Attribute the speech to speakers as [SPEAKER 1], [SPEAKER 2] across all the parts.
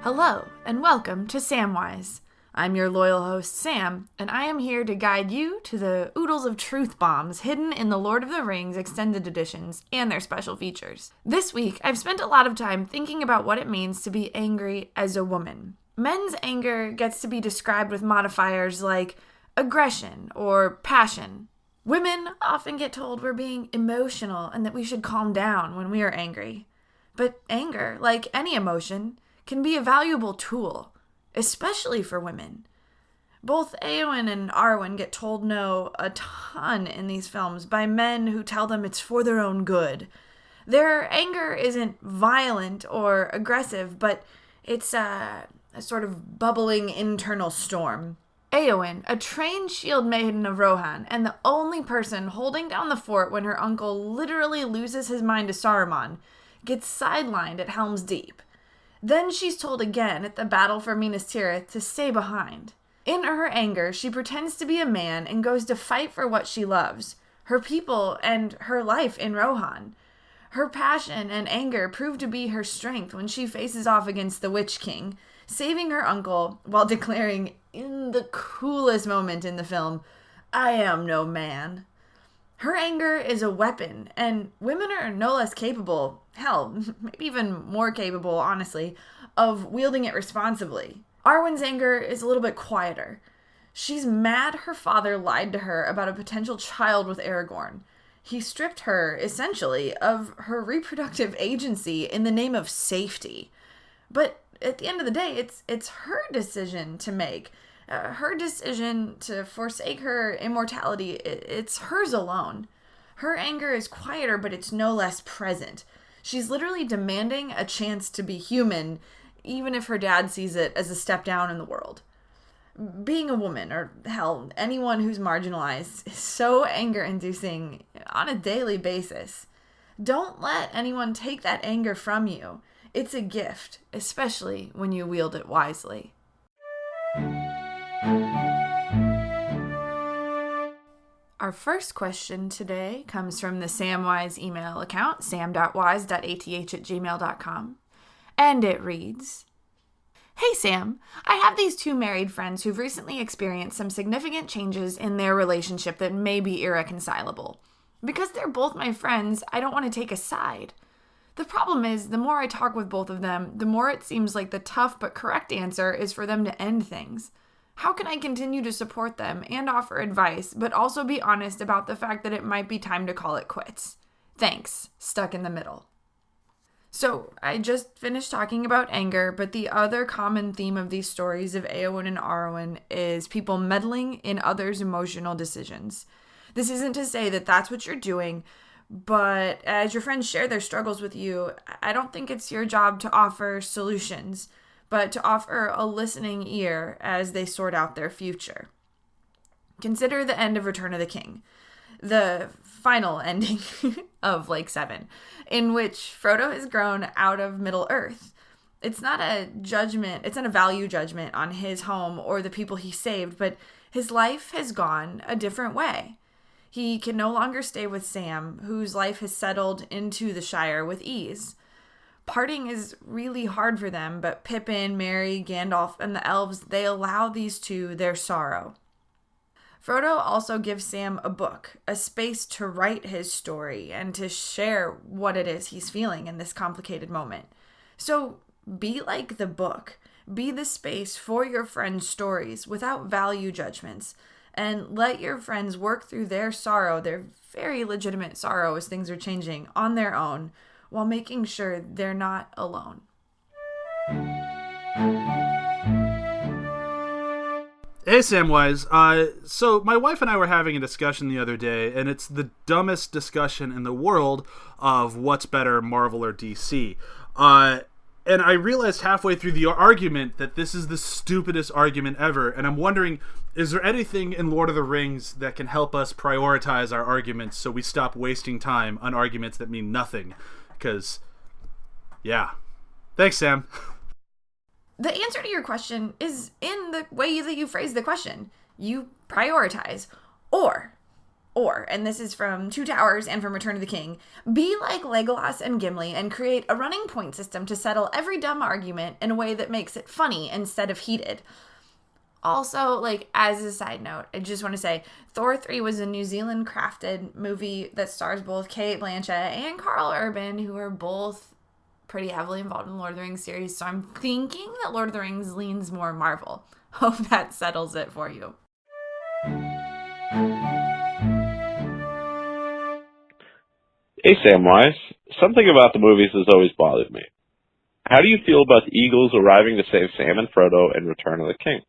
[SPEAKER 1] Hello, and welcome to Samwise. I'm your loyal host, Sam, and I am here to guide you to the oodles of truth bombs hidden in the Lord of the Rings extended editions and their special features. This week, I've spent a lot of time thinking about what it means to be angry as a woman. Men's anger gets to be described with modifiers like aggression or passion. Women often get told we're being emotional and that we should calm down when we are angry. But anger, like any emotion, can be a valuable tool, especially for women. Both Eowyn and Arwen get told no a ton in these films by men who tell them it's for their own good. Their anger isn't violent or aggressive, but it's a sort of bubbling internal storm. Eowyn, a trained shield maiden of Rohan, and the only person holding down the fort when her uncle literally loses his mind to Saruman, gets sidelined at Helm's Deep. Then she's told again at the battle for Minas Tirith to stay behind. In her anger, she pretends to be a man and goes to fight for what she loves, her people and her life in Rohan. Her passion and anger prove to be her strength when she faces off against the Witch King, saving her uncle while declaring, in the coolest moment in the film, "I am no man." Her anger is a weapon, and women are no less capable, hell, maybe even more capable, honestly, of wielding it responsibly. Arwen's anger is a little bit quieter. She's mad her father lied to her about a potential child with Aragorn. He stripped her, essentially, of her reproductive agency in the name of safety. But at the end of the day, it's her decision to make. Her decision to forsake her immortality, it's hers alone. Her anger is quieter, but it's no less present. She's literally demanding a chance to be human, even if her dad sees it as a step down in the world. Being a woman, or hell, anyone who's marginalized, is so anger-inducing on a daily basis. Don't let anyone take that anger from you. It's a gift, especially when you wield it wisely. Our first question today comes from the Samwise email account, sam.wise.ath@gmail.com, and it reads, "Hey Sam, I have these two married friends who've recently experienced some significant changes in their relationship that may be irreconcilable. Because they're both my friends, I don't want to take a side. The problem is, the more I talk with both of them, the more it seems like the tough but correct answer is for them to end things. How can I continue to support them and offer advice, but also be honest about the fact that it might be time to call it quits? Thanks, stuck in the middle." So, I just finished talking about anger, but the other common theme of these stories of Eowyn and Arwen is people meddling in others' emotional decisions. This isn't to say that that's what you're doing, but as your friends share their struggles with you, I don't think it's your job to offer solutions, but to offer a listening ear as they sort out their future. Consider the end of Return of the King, the final ending of Lake 7, in which Frodo has grown out of Middle-earth. It's not a value judgment on his home or the people he saved, but his life has gone a different way. He can no longer stay with Sam, whose life has settled into the Shire with ease. Parting is really hard for them, but Pippin, Merry, Gandalf, and the elves, they allow these two their sorrow. Frodo also gives Sam a book, a space to write his story and to share what it is he's feeling in this complicated moment. So be like the book. Be the space for your friends' stories without value judgments, and let your friends work through their sorrow, their very legitimate sorrow as things are changing, on their own, while making sure they're not alone.
[SPEAKER 2] Hey Samwise, so my wife and I were having a discussion the other day, and it's the dumbest discussion in the world of what's better, Marvel or DC. And I realized halfway through the argument that this is the stupidest argument ever, and I'm wondering, is there anything in Lord of the Rings that can help us prioritize our arguments so we stop wasting time on arguments that mean nothing? Because, yeah. Thanks, Sam.
[SPEAKER 1] The answer to your question is in the way that you phrase the question. You prioritize. Or Or, and this is from Two Towers and from Return of the King, be like Legolas and Gimli and create a running point system to settle every dumb argument in a way that makes it funny instead of heated. Also, like, as a side note, I just want to say Thor 3 was a New Zealand crafted movie that stars both Cate Blanchett and Carl Urban, who are both pretty heavily involved in the Lord of the Rings series. So I'm thinking that Lord of the Rings leans more Marvel. Hope that settles it for you.
[SPEAKER 3] Hey, Samwise. Something about the movies has always bothered me. How do you feel about the Eagles arriving to save Sam and Frodo in Return of the King?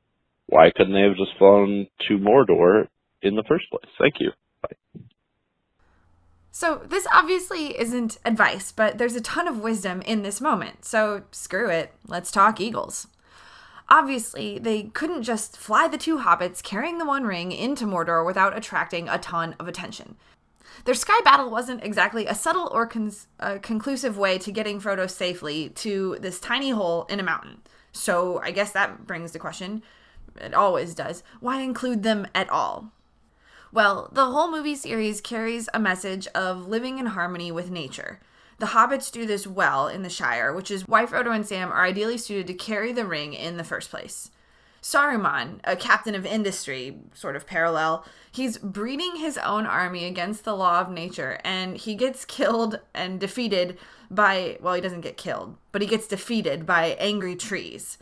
[SPEAKER 3] Why couldn't they have just flown to Mordor in the first place? Thank you. Bye.
[SPEAKER 1] So this obviously isn't advice, but there's a ton of wisdom in this moment. So screw it. Let's talk Eagles. Obviously, they couldn't just fly the two hobbits carrying the One Ring into Mordor without attracting a ton of attention. Their sky battle wasn't exactly a subtle or conclusive way to getting Frodo safely to this tiny hole in a mountain. So I guess that brings the question, it always does, why include them at all? Well, the whole movie series carries a message of living in harmony with nature. The hobbits do this well in the Shire, which is why Frodo and Sam are ideally suited to carry the ring in the first place. Saruman, a captain of industry, sort of parallel, he's breeding his own army against the law of nature, and he gets killed and defeated by, well, he doesn't get killed, but he gets defeated by angry trees.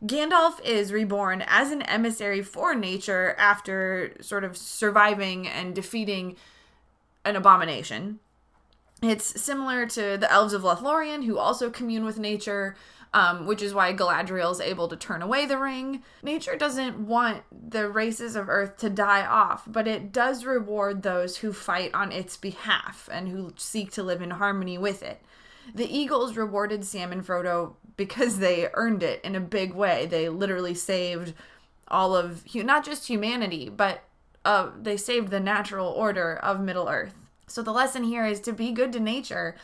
[SPEAKER 1] Gandalf is reborn as an emissary for nature after sort of surviving and defeating an abomination. It's similar to the elves of Lothlorien, who also commune with nature, which is why Galadriel is able to turn away the ring. Nature doesn't want the races of Earth to die off, but it does reward those who fight on its behalf and who seek to live in harmony with it. The Eagles rewarded Sam and Frodo because they earned it in a big way. They literally saved all of, not just humanity, but they saved the natural order of Middle-earth. So the lesson here is to be good to nature,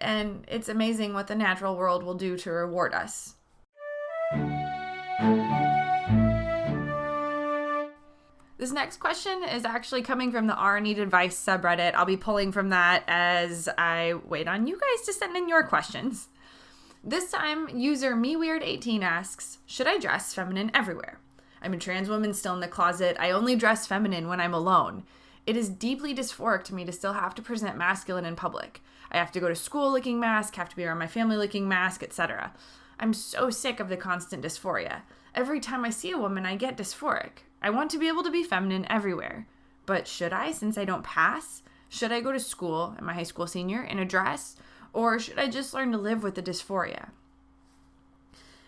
[SPEAKER 1] and it's amazing what the natural world will do to reward us. This next question is actually coming from the R Need Advice subreddit. I'll be pulling from that as I wait on you guys to send in your questions. This time, user MeWeird18 asks, should I dress feminine everywhere? I'm a trans woman still in the closet. I only dress feminine when I'm alone. It is deeply dysphoric to me to still have to present masculine in public. I have to go to school looking mask, have to be around my family looking mask, etc. I'm so sick of the constant dysphoria. Every time I see a woman, I get dysphoric. I want to be able to be feminine everywhere. But should I, since I don't pass? Should I go to school, am I high school senior, in a dress? Or should I just learn to live with the dysphoria?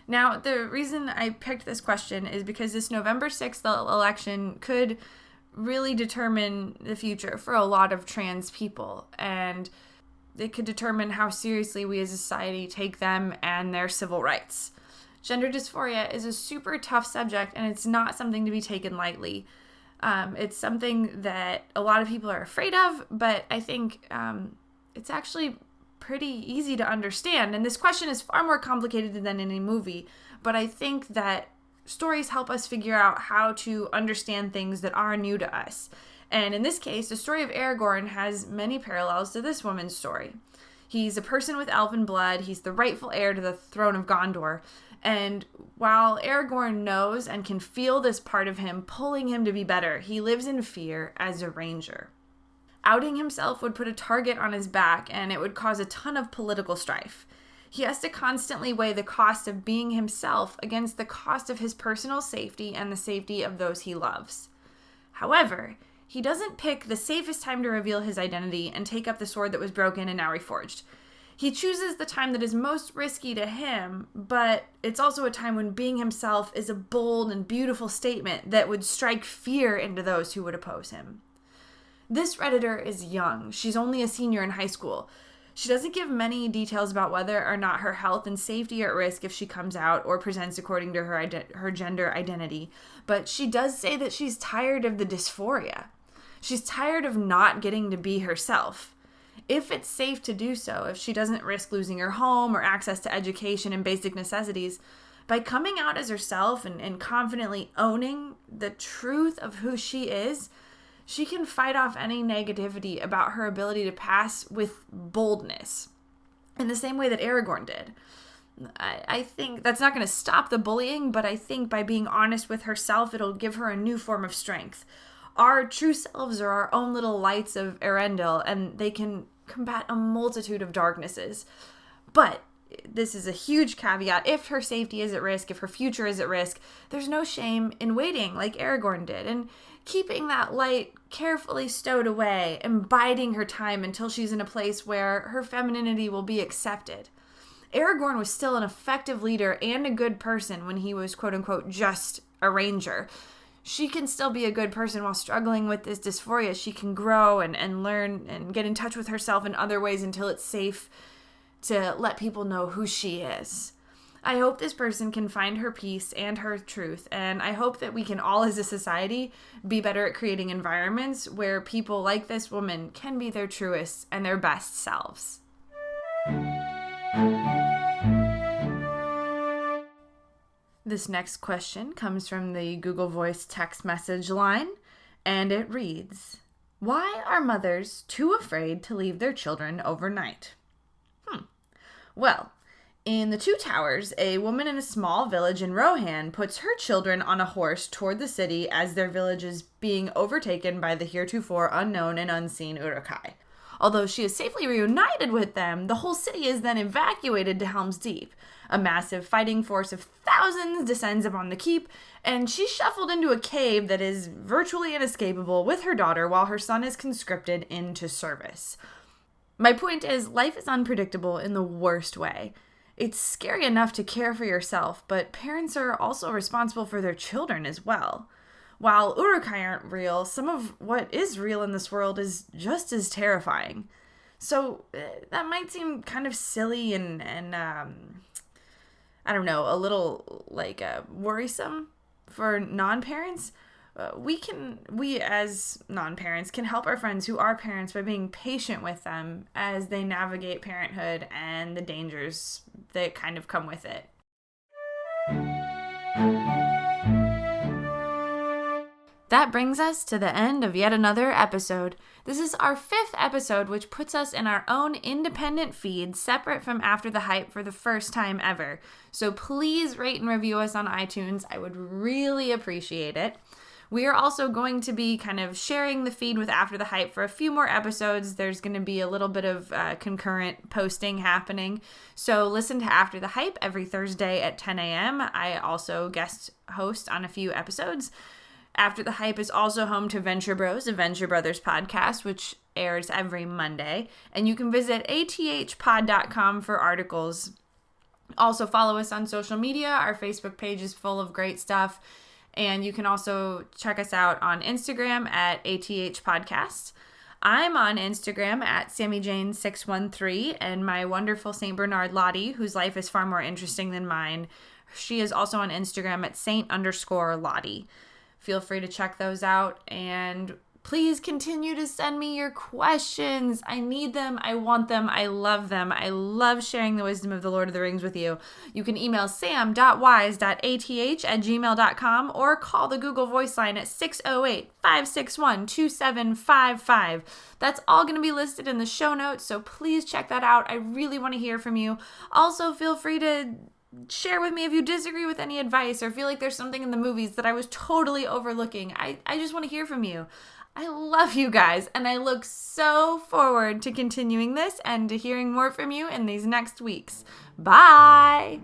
[SPEAKER 1] Now, the reason I picked this question is because this November 6th election could really determine the future for a lot of trans people, and it could determine how seriously we as a society take them and their civil rights. Gender dysphoria is a super tough subject, and it's not something to be taken lightly. It's something that a lot of people are afraid of, but I think it's actually pretty easy to understand. And this question is far more complicated than in a movie, but I think that stories help us figure out how to understand things that are new to us. And in this case, the story of Aragorn has many parallels to this woman's story. He's a person with elven blood. He's the rightful heir to the throne of Gondor. And while Aragorn knows and can feel this part of him pulling him to be better, he lives in fear as a ranger. Outing himself would put a target on his back, and it would cause a ton of political strife. He has to constantly weigh the cost of being himself against the cost of his personal safety and the safety of those he loves. However, he doesn't pick the safest time to reveal his identity and take up the sword that was broken and now reforged. He chooses the time that is most risky to him, but it's also a time when being himself is a bold and beautiful statement that would strike fear into those who would oppose him. This Redditor is young. She's only a senior in high school. She doesn't give many details about whether or not her health and safety are at risk if she comes out or presents according to her gender identity, but she does say that she's tired of the dysphoria. She's tired of not getting to be herself. If it's safe to do so, if she doesn't risk losing her home or access to education and basic necessities, by coming out as herself and confidently owning the truth of who she is, she can fight off any negativity about her ability to pass with boldness in the same way that Aragorn did. I think that's not going to stop the bullying, but I think by being honest with herself, it'll give her a new form of strength. Our true selves are our own little lights of Arendelle, and they can combat a multitude of darknesses. But this is a huge caveat. If her safety is at risk, if her future is at risk, there's no shame in waiting like Aragorn did, and keeping that light carefully stowed away and biding her time until she's in a place where her femininity will be accepted. Aragorn was still an effective leader and a good person when he was quote-unquote just a ranger. She can still be a good person while struggling with this dysphoria. She can grow and learn and get in touch with herself in other ways until it's safe to let people know who she is. I hope this person can find her peace and her truth, and I hope that we can all as a society be better at creating environments where people like this woman can be their truest and their best selves. This next question comes from the Google Voice text message line, and it reads, "Why are mothers too afraid to leave their children overnight?" Well, in The Two Towers, a woman in a small village in Rohan puts her children on a horse toward the city as their village is being overtaken by the heretofore unknown and unseen Uruk-hai. Although she is safely reunited with them, the whole city is then evacuated to Helm's Deep. A massive fighting force of thousands descends upon the keep, and she's shuffled into a cave that is virtually inescapable with her daughter while her son is conscripted into service. My point is, life is unpredictable in the worst way. It's scary enough to care for yourself, but parents are also responsible for their children as well. While Uruk-hai aren't real, some of what is real in this world is just as terrifying. So that might seem kind of silly and I don't know, a little worrisome for non-parents. We as non-parents can help our friends who are parents by being patient with them as they navigate parenthood and the dangers that kind of come with it. That brings us to the end of yet another episode. This is our 5th episode, which puts us in our own independent feed, separate from After the Hype for the first time ever. So please rate and review us on iTunes. I would really appreciate it. We are also going to be kind of sharing the feed with After the Hype for a few more episodes. There's going to be a little bit of concurrent posting happening. So listen to After the Hype every Thursday at 10 a.m. I also guest host on a few episodes. After the Hype is also home to Venture Bros, a Venture Brothers podcast, which airs every Monday. And you can visit athpod.com for articles. Also follow us on social media. Our Facebook page is full of great stuff. And you can also check us out on Instagram at ATH Podcast. I'm on Instagram at SammyJane613, and my wonderful St. Bernard Laddi, whose life is far more interesting than mine, she is also on Instagram at Saint_Laddi. Feel free to check those out, and please continue to send me your questions. I need them. I want them. I love them. I love sharing the wisdom of the Lord of the Rings with you. You can email sam.wise.ath@gmail.com or call the Google Voice line at 608-561-2755. That's all going to be listed in the show notes, so please check that out. I really want to hear from you. Also, feel free to share with me if you disagree with any advice or feel like there's something in the movies that I was totally overlooking. I just want to hear from you. I love you guys, and I look so forward to continuing this and to hearing more from you in these next weeks. Bye!